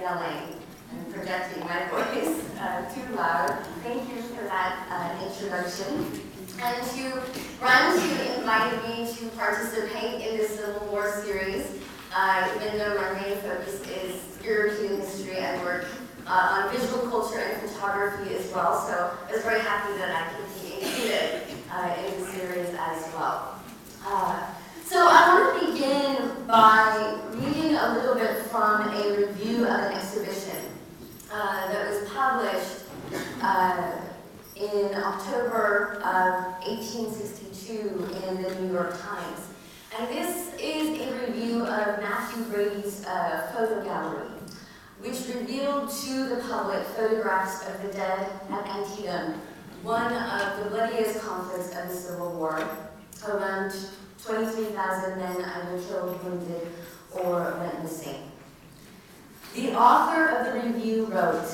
yelling and projecting my voice too loud. Thank you for that introduction. And to Run, who invited me to participate in this Civil War series, even though my main focus is European history, I work on visual culture and photography as well, so I was very happy that I could be included in the series as well. So I want to begin by reading a little bit from a review of an exhibition that was published in October of 1862 in the New York Times. And this is a review of Matthew Brady's photo gallery, which revealed to the public photographs of the dead at Antietam, one of the bloodiest conflicts of the Civil War. Around 23,000 men either killed, wounded, or went missing. The author of the review wrote,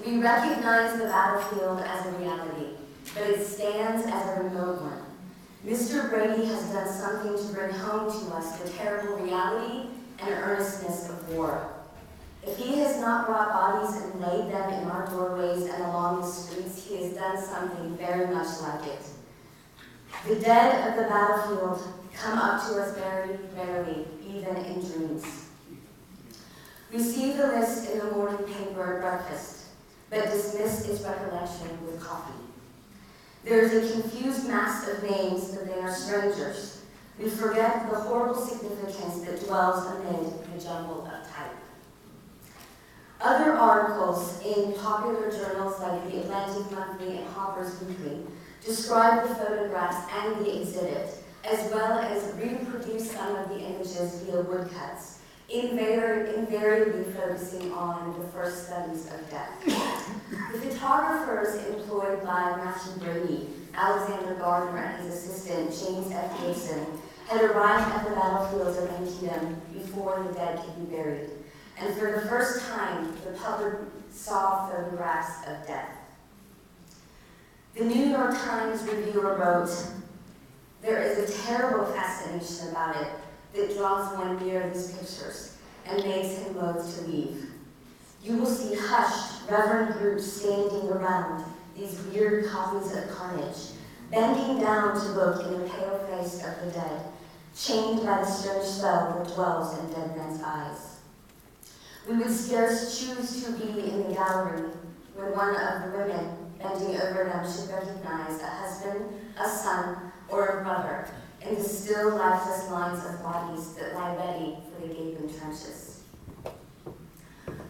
"We recognize the battlefield as a reality, but it stands as a remote one. Mr. Brady has done something to bring home to us the terrible reality and earnestness of war. If he has not brought bodies and laid them in our doorways and along the streets, he has done something very much like it. The dead of the battlefield come up to us very rarely, even in dreams. We see the list in the morning paper at breakfast, but dismiss its recollection with coffee. There is a confused mass of names, but they are strangers. We forget the horrible significance that dwells amid the jumble of type." Other articles in popular journals like the Atlantic Monthly and Harper's Weekly describe the photographs and the exhibit, as well as reproduce some of the images via woodcuts, invariably focusing on the first studies of death. The photographers employed by Matthew Brady, Alexander Gardner and his assistant, James F. Gibson, had arrived at the battlefields of Antietam before the dead could be buried, and for the first time, the public saw photographs of death. The New York Times reviewer wrote, "There is a terrible fascination about it that draws one near these pictures and makes him loath to leave. You will see hushed, reverent groups standing around these weird copies of carnage, bending down to look in the pale face of the dead, chained by the strange spell that dwells in dead men's eyes. We would scarce choose to be in the gallery when one of the women bending over them should recognize a husband, a son, or a brother in the still lifeless lines of bodies that lie ready for the gaping trenches."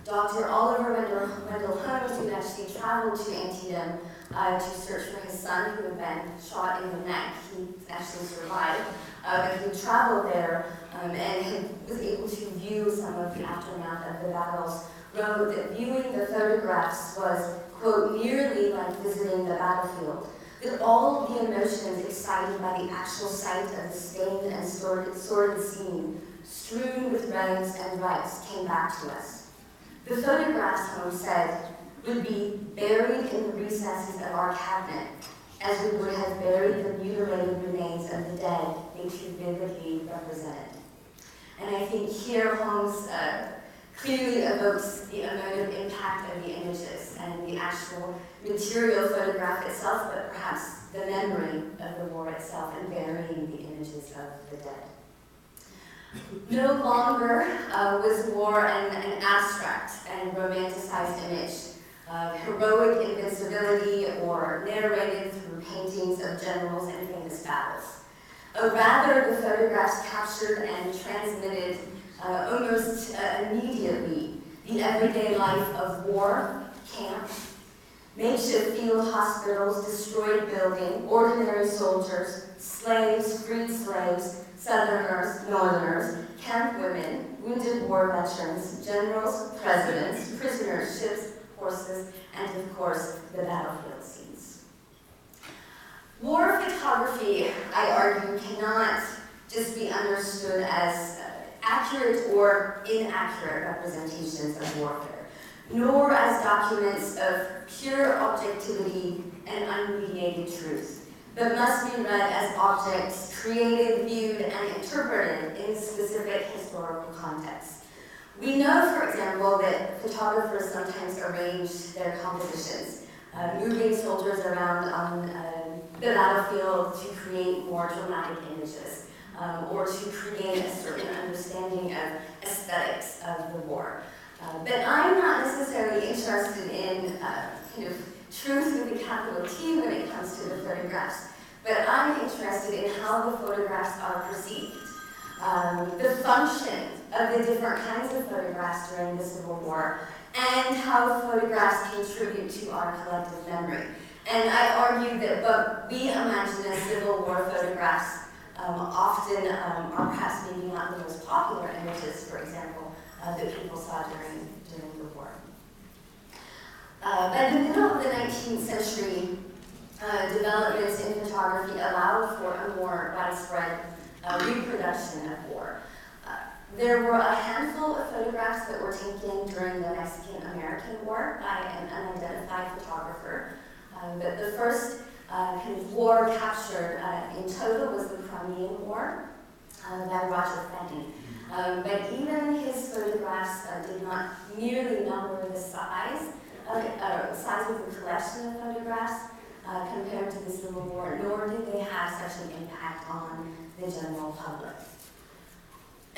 Dr. Oliver Wendell Holmes, who actually traveled to Antietam to search for his son who had been shot in the neck, he actually survived, but he traveled there and was able to view some of the aftermath of the battles, wrote that viewing the photographs was, quote, "nearly like visiting the battlefield, that all the emotions excited by the actual sight of the stained and sordid scene, strewn with wrongs and rights, came back to us. The photographs," Holmes said, "would be buried in the recesses of our cabinet, as we would have buried the mutilated remains of the dead they too vividly represented." And I think here Holmes clearly evokes the emotive impact of the images and the actual material photograph itself, but perhaps the memory of the war itself and burying the images of the dead. No longer was war an abstract and romanticized image of heroic invincibility or narrated through paintings of generals and famous battles. Rather, the photographs captured and transmitted almost immediately the everyday life of war, camp, makeshift field hospitals, destroyed buildings, ordinary soldiers, slaves, freed slaves, Southerners, Northerners, camp women, wounded war veterans, generals, presidents, prisoners, ships, horses, and of course, the battlefield scenes. War photography, I argue, cannot just be understood as accurate or inaccurate representations of warfare, nor as documents of pure objectivity and unmediated truth, but must be read as objects created, viewed, and interpreted in specific historical contexts. We know, for example, that photographers sometimes arrange their compositions, moving soldiers around on the battlefield to create more dramatic images, or to create a certain understanding of aesthetics of the war. But I'm not necessarily interested in kind of truth with a capital T when it comes to the photographs, but I'm interested in how the photographs are perceived. The function of the different kinds of photographs during the Civil War, and how photographs contribute to our collective memory. And I argue that what we imagine as Civil War photographs often are perhaps maybe not the most popular images, for example, that people saw during the war. By the middle of the 19th century, developments in photography allowed for a more widespread reproduction of war. There were a handful of photographs that were taken during the Mexican-American War by an unidentified photographer. But the first kind of war captured in total was the Crimean War by Roger Fenton. But even his photographs did not nearly number the size of the collection of photographs compared to the Civil War, nor did they have such an impact on the general public.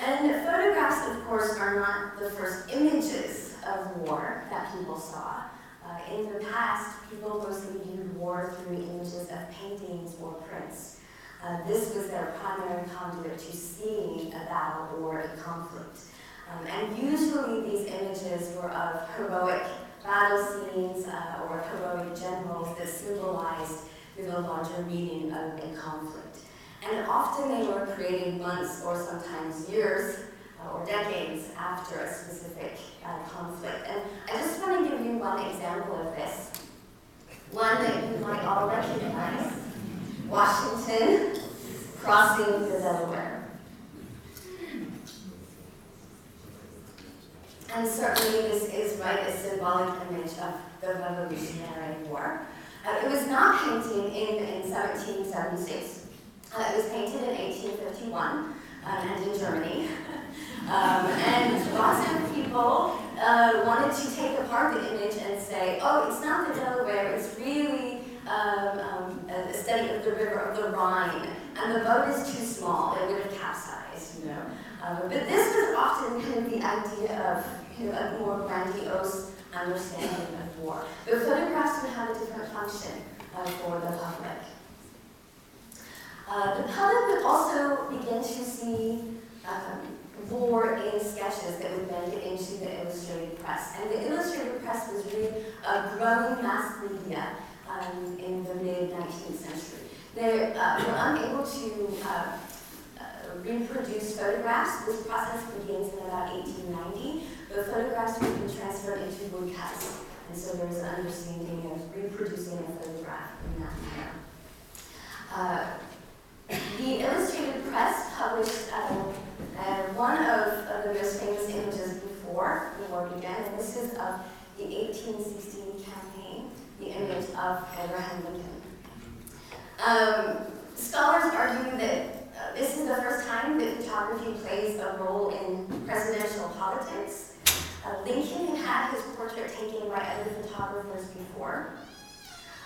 And photographs, of course, are not the first images of war that people saw. In the past, people mostly viewed war through images of paintings or prints. This was their primary conduit to seeing a battle or a conflict. And usually these images were of heroic battle scenes or heroic generals that symbolized the larger meaning of a conflict. And often they were created months or sometimes years or decades after a specific conflict. And I just want to give you one example of this. One that you might all recognize: Washington crossing the Delaware. And certainly this is a symbolic image of the Revolutionary War. It was not painted in 1776. It was painted in 1851 and in Germany. And lots of people wanted to take apart the image and say, oh, it's not the Delaware, it's really a study of the river of the Rhine, and the boat is too small, it would have capsized, you know. But this was often kind of the idea of a more grandiose understanding of war. The photographs would have a different function for the public. The public would also begin to see war in sketches that would then get into the illustrated press. And the illustrated press was really a growing mass media in the mid-19th century. They were unable to reproduce photographs. This process begins in about 1890. The photographs would be transferred into woodcuts. And so there was an understanding of reproducing a photograph in that manner. The Illustrated Press published one of the most famous images before the war began, and this is of the 1816 campaign, the image of Abraham Lincoln. Scholars argue that this is the first time that photography plays a role in presidential politics. Lincoln had his portrait taken by other photographers before.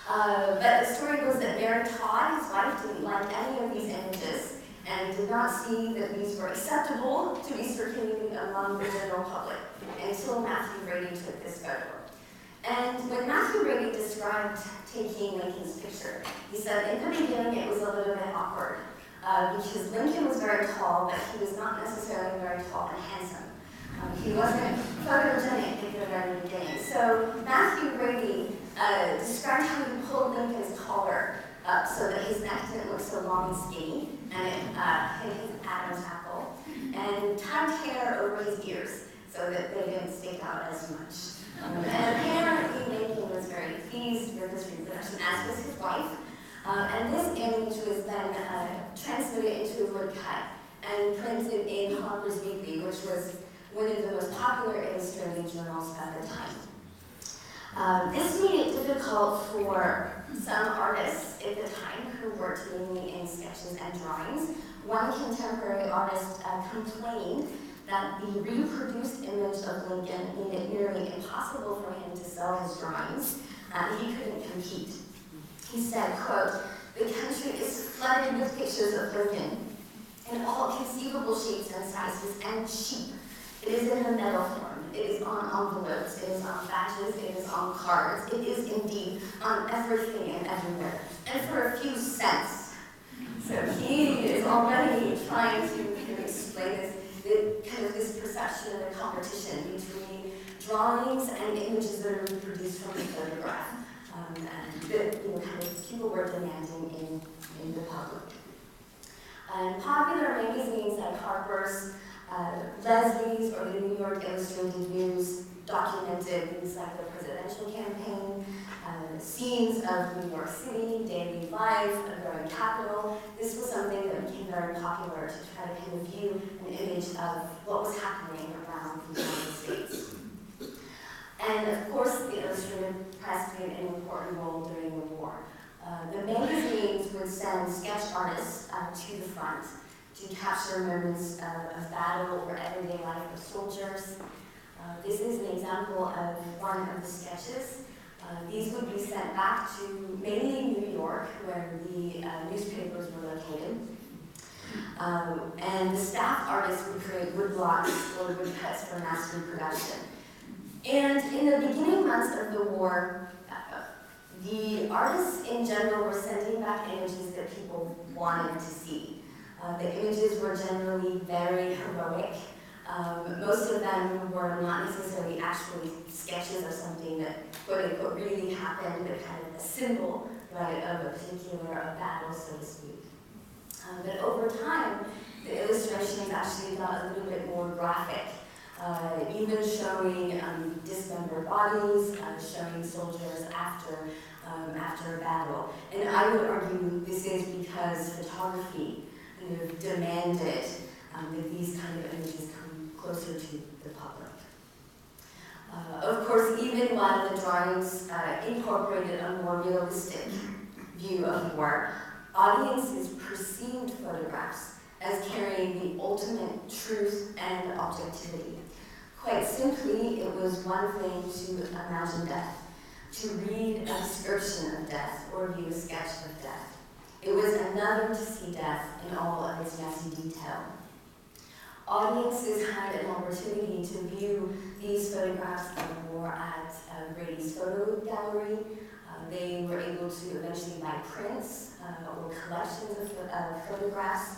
But the story goes that Mary Todd, his wife, didn't like any of these images and did not see that these were acceptable to be circulating among the general public until Matthew Brady took this photo. And when Matthew Brady described taking Lincoln's picture, he said in the beginning it was a little bit awkward because Lincoln was very tall, but he was not necessarily very tall and handsome. He wasn't photogenic at the very beginning. So Matthew Brady described how he pulled Lincoln's collar up so that his neck didn't look so long and skinny, and it hit his Adam's apple, and tugged hair over his ears so that they didn't stick out as much. And apparently Lincoln was very pleased with this reproduction, as was his wife. And this image was then transmitted into a woodcut and printed in Harper's Weekly, which was one of the most popular illustrated journals at the time. This made it difficult for some artists at the time who worked mainly in sketches and drawings. One contemporary artist complained that the reproduced image of Lincoln made it nearly impossible for him to sell his drawings, and he couldn't compete. He said, quote, "The country is flooded with pictures of Lincoln in all conceivable shapes and sizes and cheap. It is in the metal form, it is on envelopes, it is on badges, it is on cards, it is indeed on everything and everywhere, and for a few cents." So he is already trying to kind of explain this perception of a competition between drawings and images that are reproduced from the photograph, and that people were demanding in the public. And popular magazines like Harper's, Leslie's, or the New York Illustrated News documented things like the presidential campaign, scenes of New York City, daily life, a growing capital. This was something that became very popular to try to kind of view an image of what was happening around the United States. And of course, the Illustrated Press played an important role during the war. The magazines would send sketch artists to the front to capture moments of battle or everyday life of soldiers. This is an example of one of the sketches. These would be sent back to mainly New York, where the newspapers were located. And the staff artists would create woodblocks or woodcuts for mass reproduction. And in the beginning months of the war, the artists in general were sending back images that people wanted to see. The images were generally very heroic. Most of them were not necessarily actually sketches of something that quote-unquote really happened, but kind of a symbol, right, of a particular battle, so to speak. But over time, the illustrations actually got a little bit more graphic, even showing dismembered bodies, showing soldiers after a battle. And I would argue this is because photography kind of demanded that these kind of images come closer to the public. Of course, even while the drawings incorporated a more realistic view of war, audiences perceived photographs as carrying the ultimate truth and objectivity. Quite simply, it was one thing to imagine death, to read a description of death or view a sketch of death. It was another to see death in all of its messy detail. Audiences had an opportunity to view these photographs of war at Brady's photo gallery. They were able to eventually buy prints or collections of photographs,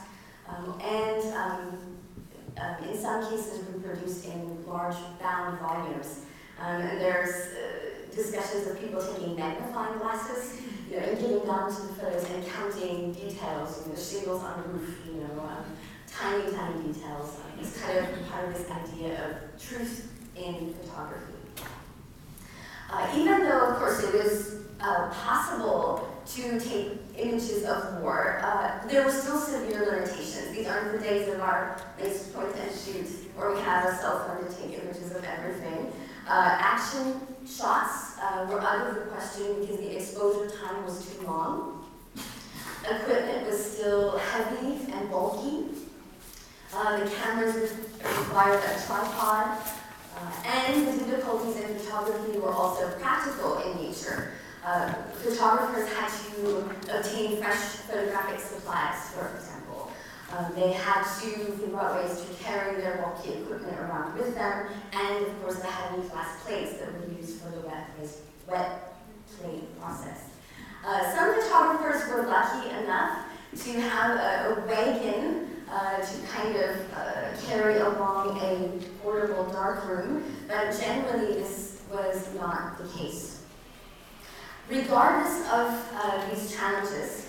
and in some cases reproduced in large bound volumes. And there's discussions of people taking magnifying glasses, and getting down to the photos and counting details, shingles on the roof, tiny, tiny details. It's kind of part of this idea of truth in photography. Even though, of course, it was possible to take images of war, there were still severe limitations. These aren't the days of our nice point and shoot, where we have a cell phone to take images of everything. Action shots were out of the question because the exposure time was too long. Equipment was still heavy and bulky. The cameras required a tripod, and the difficulties in photography were also practical in nature. Photographers had to obtain fresh photographic supplies, for example. They had to figure out ways to carry their bulky equipment around with them, and of course the heavy glass plates that were used for the wet plate process. Some photographers were lucky enough to have a wagon to kind of carry along a portable darkroom, but generally this was not the case. Regardless of these challenges,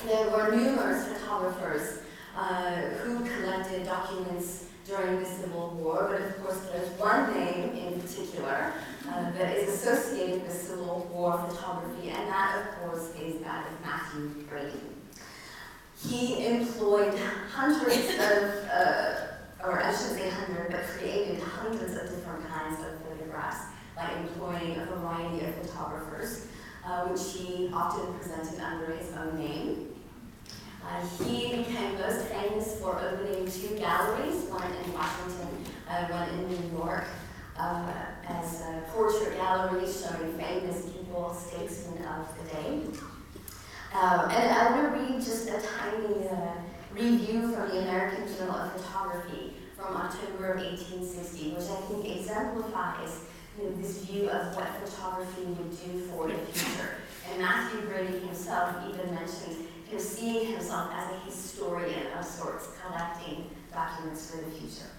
there were numerous photographers who collected documents during the Civil War, but of course there's one name in particular that is associated with Civil War photography, and that of course is that of Matthew Brady. He employed hundreds of, or I shouldn't say hundred, but created hundreds of different kinds of photographs by employing a variety of photographers, which he often presented under his own name. He became most famous for opening 2 galleries, one in Washington, one in New York, as portrait galleries showing famous people, statesmen of the day. And I want to read just a tiny review from the American Journal of Photography from October of 1860, which I think exemplifies this view of what photography would do for the future. And Matthew Brady himself even mentioned seeing himself as a historian of sorts, collecting documents for the future.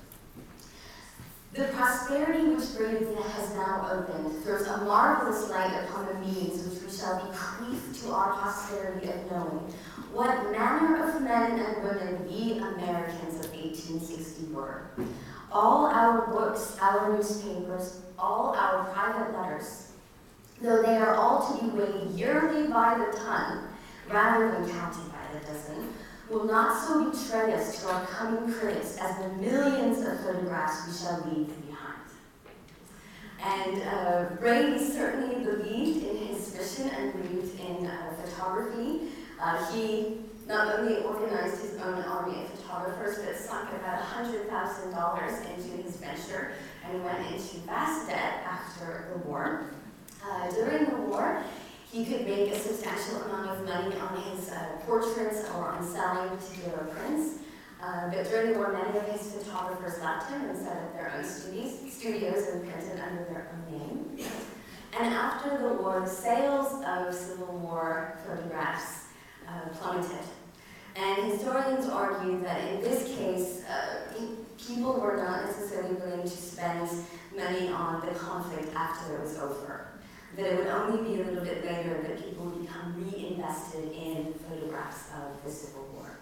The prosperity which Brady has now opened throws a marvelous light upon the means which we shall bequeath to our posterity of knowing what manner of men and women we Americans of 1860 were. All our books, our newspapers, all our private letters, though they are all to be weighed yearly by the ton, rather than counted by the dozen, will not so betray us to our coming critics as the millions of photographs we shall leave behind. And Brady certainly believed in his mission and believed in photography. He not only organized his own army of photographers, but sunk about $100,000 into his venture and went into vast debt after the war. During the war, he could make a substantial amount of money on his portraits or on selling particular prints. But during the war, many of his photographers left him and set up their own studios and printed under their own name. And after the war, the sales of Civil War photographs plummeted. And historians argue that in this case, people were not necessarily willing to spend money on the conflict after it was over. That it would only be a little bit later that people would become reinvested in photographs of the Civil War.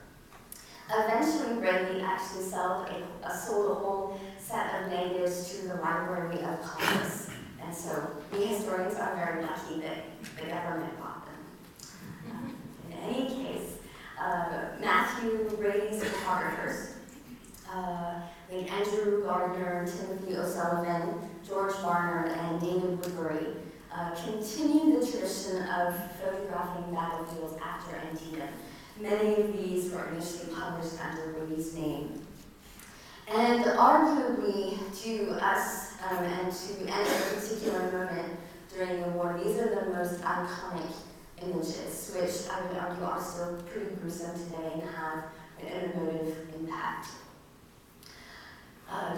Eventually, Brady actually sold a whole set of negatives to the Library of Congress. And so we historians are very lucky that the government bought them. In any case, Matthew Brady's photographers, like Andrew Gardner, Timothy O'Sullivan, George Barnard, and David Woodbury, continued the tradition of photographing battlefields after Antietam. Many of these were initially published under Brady's name. And arguably to us, and to any particular moment during the war, these are the most iconic images, which I would argue are still pretty gruesome today and have an emotive impact.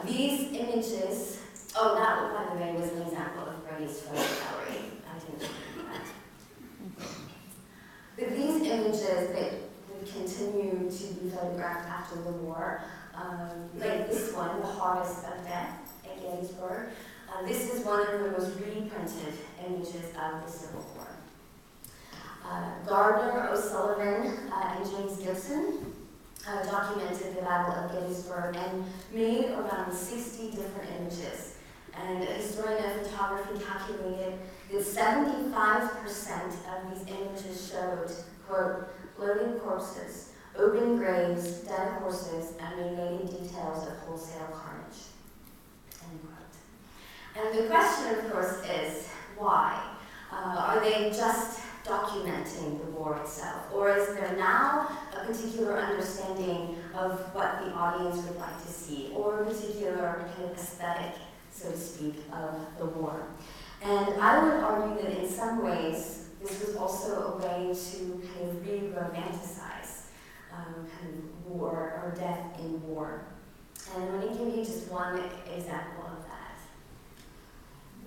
These images, that, by the way, was an example of Brady's photo gallery. I didn't do that. But these images that would continue to be photographed after the war, like this one, The Harvest of Death at Gettysburg, this is one of the most reprinted images of the Civil War. Gardner, O'Sullivan, and James Gibson documented the Battle of Gettysburg and made around 60 different images. And a historian of photography calculated that 75% of these images showed, quote, floating corpses, open graves, dead horses, and related details of wholesale carnage, end quote. And the question, of course, is why? Are they just documenting the war itself? Or is there now a particular understanding of what the audience would like to see, or a particular kind of aesthetic, so to speak, of the war? And I would argue that in some ways, this was also a way to kind of re-romanticize kind of war or death in war. And I'm going to give you just one example of that.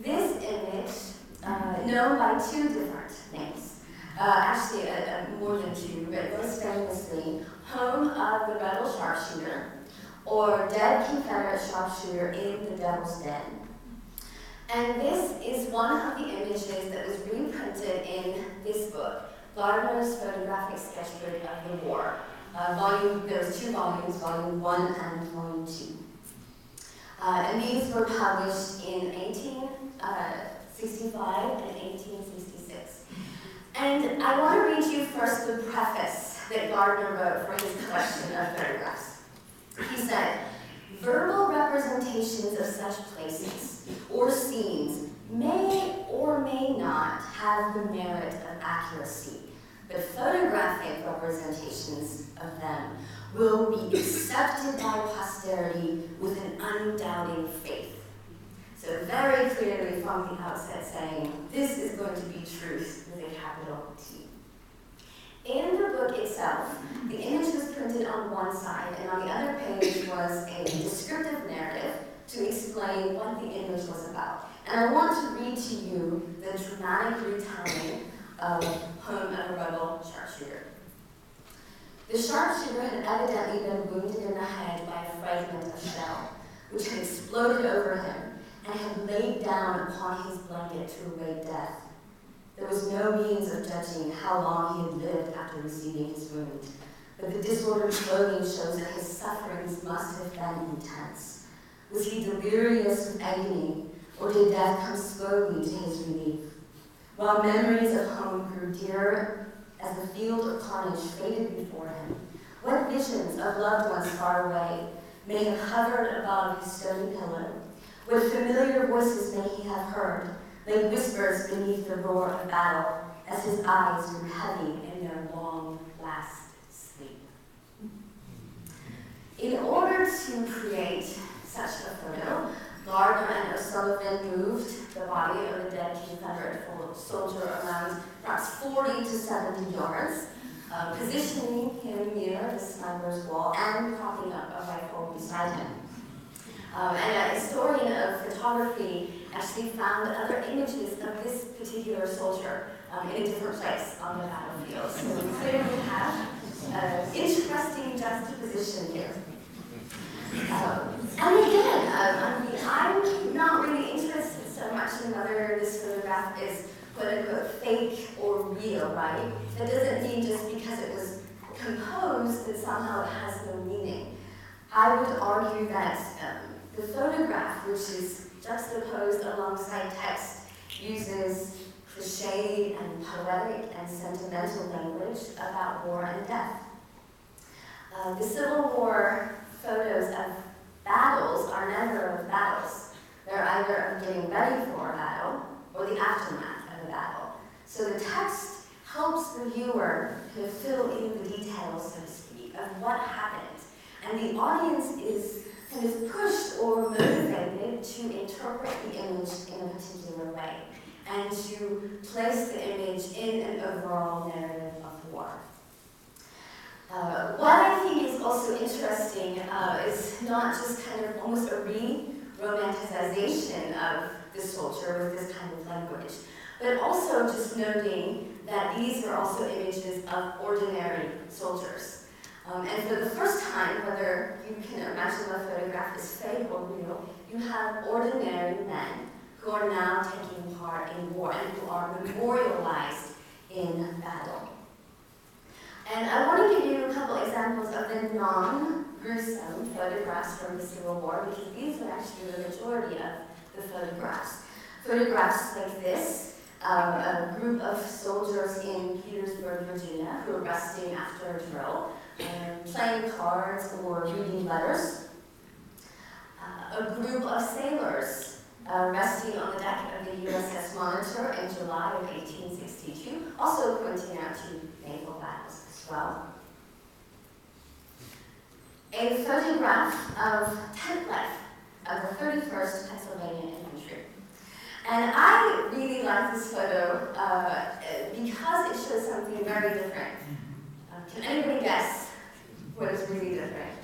This image, known by 2 different names, actually more than 2, but most famously, Home of the Rebel Sharpshooter, or Dead Confederate Sharpshooter in the Devil's Den. And this is one of the images that was reprinted in this book, Gardner's Photographic Sketchbook of the War. There was 2 volumes, Volume 1 and Volume 2. And these were published in 1865 and 1866. And I want to read you first the preface that Gardner wrote for his collection of photographs. He said, "Verbal representations of such places or scenes may or may not have the merit of accuracy, but photographic representations of them will be accepted by posterity with an undoubting faith. So very clearly from the outset saying, this is going to be truth with a capital T. In the book itself, the image was printed on one side, and on the other page was a descriptive narrative to explain what the image was about. And I want to read to you the dramatic retelling of Home of a Rebel Sharpshooter. The sharpshooter had evidently been wounded in the head by a fragment of shell, which had exploded over him, and had laid down upon his blanket to await death. There was no means of judging how long he had lived after receiving his wound, but the disordered clothing shows that his sufferings must have been intense. Was he delirious with agony, or did death come slowly to his relief? While memories of home grew dearer as the field of carnage faded before him, what visions of loved ones far away may have hovered above his stony pillow? What familiar voices may he have heard, like whispers beneath the roar of battle, as his eyes grew heavy in their long last sleep? In order to create such a photo, Gardner and O'Sullivan moved the body of the dead Confederate soldier around perhaps 40 to 70 yards, positioning him near the sniper's wall and propping up a rifle beside him. And a historian of photography actually found other images of this particular soldier in a different place on the battlefield. So we clearly have an interesting juxtaposition here. And again, I'm not really interested so much in whether this photograph is quote-unquote fake or real, right? That doesn't mean just because it was composed that somehow it has no meaning. I would argue that the photograph, which is juxtaposed alongside text, uses cliche and poetic and sentimental language about war and death. The Civil War photos of battles are never of battles. They're either of getting ready for a battle or the aftermath of a battle. So the text helps the viewer to fill in the details, so to speak, of what happened. And the audience is kind of pushed or motivated to interpret the image in a particular way and to place the image in an overall narrative of war. What I think is also interesting is not just kind of almost a re-romanticization of the soldier with this kind of language, but also just noting that these are also images of ordinary soldiers. And for the first time, whether you can imagine the photograph is fake or real, you have ordinary men who are now taking part in war and who are memorialized in battle. And I want to give you a couple examples of the non-gruesome photographs from the Civil War, because these are actually the majority of the photographs. Photographs like this, a group of soldiers in Petersburg, Virginia, who are resting after a drill, playing cards or reading letters. A group of sailors resting on the deck of the USS Monitor in July of 1862, also pointing out to naval battles as well. A photograph of tent life of the 31st Pennsylvania Infantry. And I really like this photo because it shows something very different. Can anybody guess what is really different?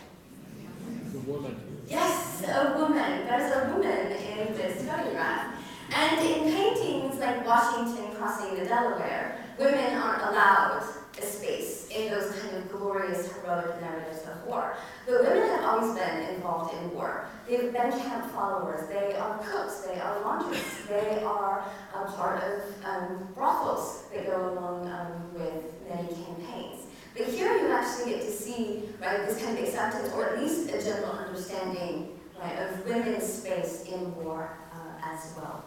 The woman. Yes, a woman. There's a woman in this photograph. And in paintings like Washington crossing the Delaware, women aren't allowed a space in those kind of glorious, heroic narratives of war. But women have always been involved in war. They've been camp followers. They are cooks. They are laundresses. They are a part of brothels that go along with many campaigns. But here you actually get to see, right, this kind of acceptance, or at least a general understanding, right, of women's space in war as well.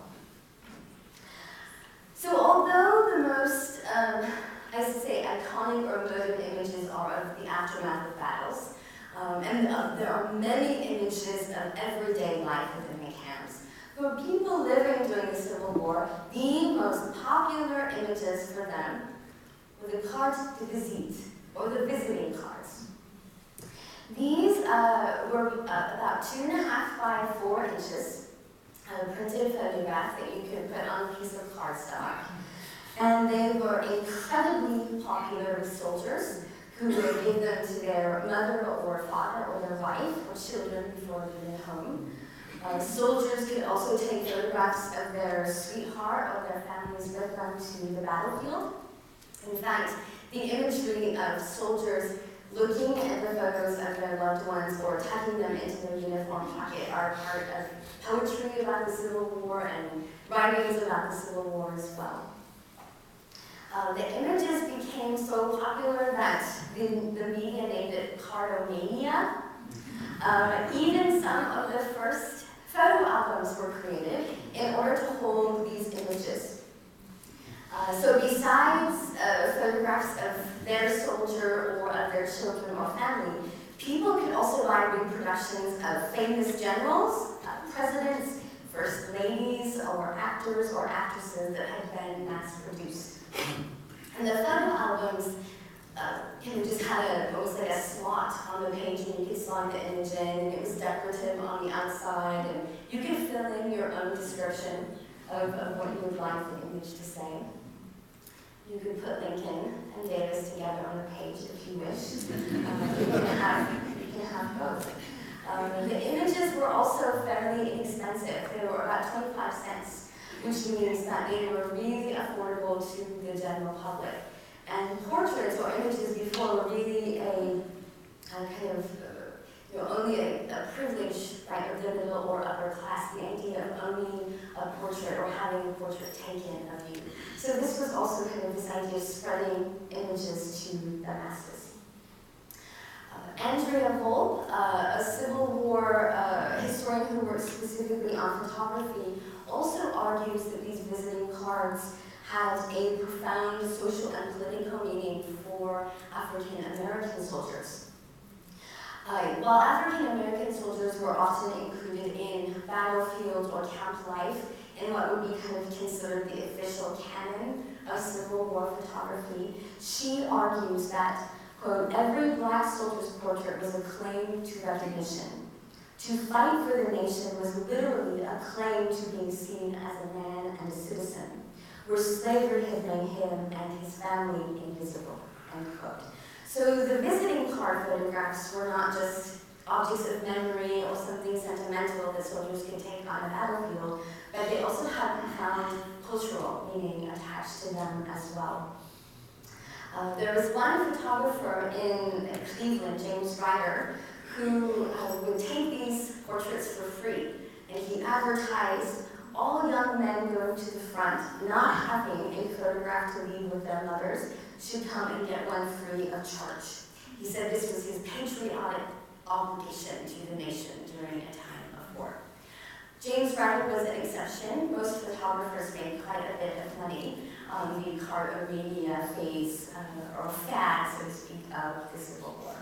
So although the most, I say, iconic or emotive images are of the aftermath of battles, and there are many images of everyday life within the camps, for people living during the Civil War, the most popular images for them were the carte de visite, or the visiting cards. These were about 2.5 by 4 inches, printed photograph that you could put on a piece of cardstock. And they were incredibly popular with soldiers who would give them to their mother or father or their wife or children before leaving home. Soldiers could also take photographs of their sweetheart or their families with them to the battlefield. In fact, the imagery of soldiers looking at the photos of their loved ones or tucking them into their uniform pocket are part of poetry about the Civil War and writings about the Civil War as well. The images became so popular that the media named it cardomania. Even some of the first photo albums were created in order to hold these images. So besides photographs of their soldier or of their children or family, people could also buy reproductions of famous generals, presidents, first ladies, or actors or actresses that had been mass-produced. And the photo albums just had almost like a slot on the page, and you could slot the image in, and it was decorative on the outside, and you could fill in your own description of what you would like the image to say. You could put Lincoln and Davis together on the page if you wish. You can have both. The images were also fairly inexpensive. They were about 25 cents, which means that they were really affordable to the general public. And portraits or images before were really a kind of, only a privilege, right, of the middle or upper class, the idea of owning a portrait or having a portrait taken of you. So this was also kind of this idea of spreading images to the masses. Andrea Volpe, a Civil War historian who works specifically on photography, also argues that these visiting cards had a profound social and political meaning for African American soldiers. While African American soldiers were often included in battlefield or camp life in what would be kind of considered the official canon of Civil War photography, she argues that, quote, every black soldier's portrait was a claim to recognition. To fight for the nation was literally a claim to being seen as a man and a citizen, where slavery had made him and his family invisible, end quote. So the visiting card photographs were not just objects of memory or something sentimental that soldiers could take on a battlefield, but they also had profound cultural meaning attached to them as well. There was one photographer in Cleveland, James Ryder, who would take these portraits for free, and he advertised all young men going to the front, not having a photograph to leave with their mothers, should come and get one free of charge. He said this was his patriotic obligation to the nation during a time of war. James Ryder was an exception. Most photographers made quite a bit of money on the cartomania phase, or fad, so to speak, of the Civil War.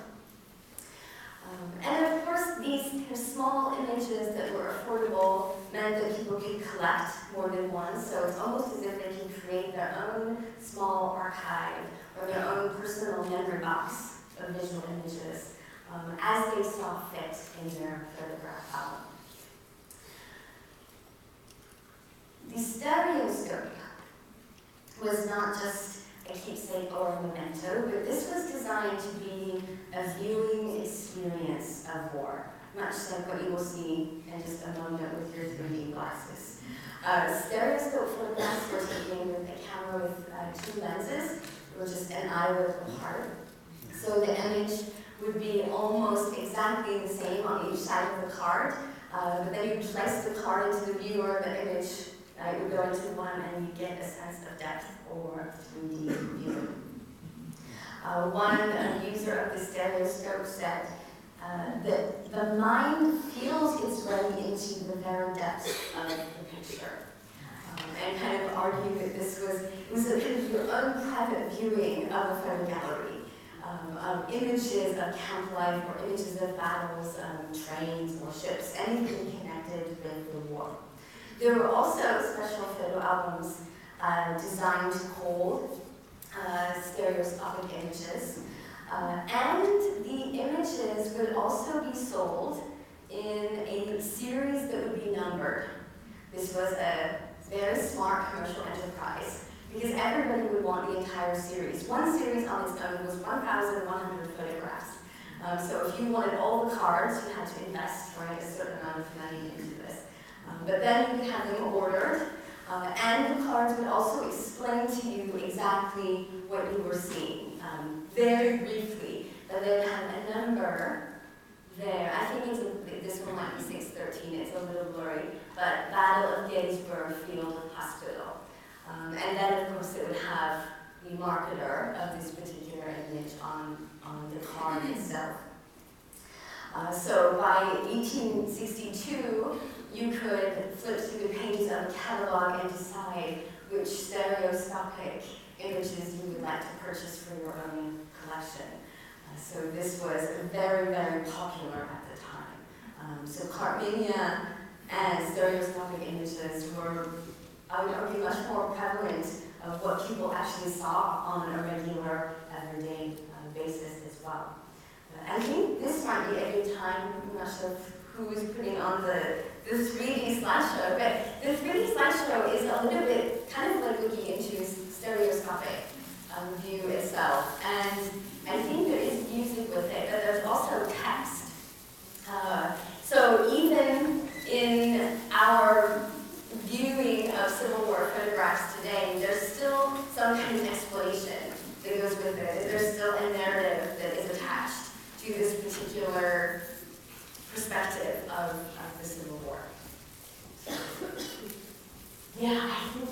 And of course, these kind of small images that were affordable meant that people could collect more than one, so it's almost as if they could create their own small archive or their own personal memory box of visual images as they saw fit in their photograph album. The stereoscope was not just a keepsake or a memento, but this was designed to be a viewing experience of war, much like what you will see in just a moment with your 3D glasses. Stereoscope photographs were taken with a camera with 2 lenses, or just an eye width apart. So the image would be almost exactly the same on each side of the card, but then you place the card into the viewer, the image would go into one, and you get a sense of depth or 3D viewing. One user of the stereoscope said that the mind feels its way into the very depths of the picture, and kind of argued that this was a kind of your own private viewing of a photo gallery. Of images of camp life or images of battles, trains or ships, anything connected with the war. There were also special photo albums designed to hold stereoscopic images. And the images would also be sold in a series that would be numbered. This was a very smart commercial enterprise because everybody would want the entire series. One series on its own was 1,100 photographs. So if you wanted all the cards, you had to invest, right, a certain amount of money into this. But then you could have them ordered, and the cards would also explain to you exactly what you were seeing, very briefly. But they would have a number there. I think this one might be 613, it's a little blurry, but Battle of Gettysburg Field Hospital. And then, of course, it would have the marketer of this particular image on the card itself. So by 1862, you could flip through the pages of the catalog and decide which stereoscopic images you would like to purchase for your own collection. So this was very, very popular at the time. So Cartmania and stereoscopic images were, I would argue, much more prevalent of what people actually saw on a regular, everyday basis as well. I think this might be a good time, I'm not sure who was putting on the 3D slideshow, but the 3D slideshow is a little bit kind of like looking into stereoscopic view itself. And I think there is music with it, but there's also text. So even in our viewing of Civil War photographs today, there's still some kind of explanation that goes with it. There's still a narrative that is attached to this particular perspective of the Civil War. So, yeah, I think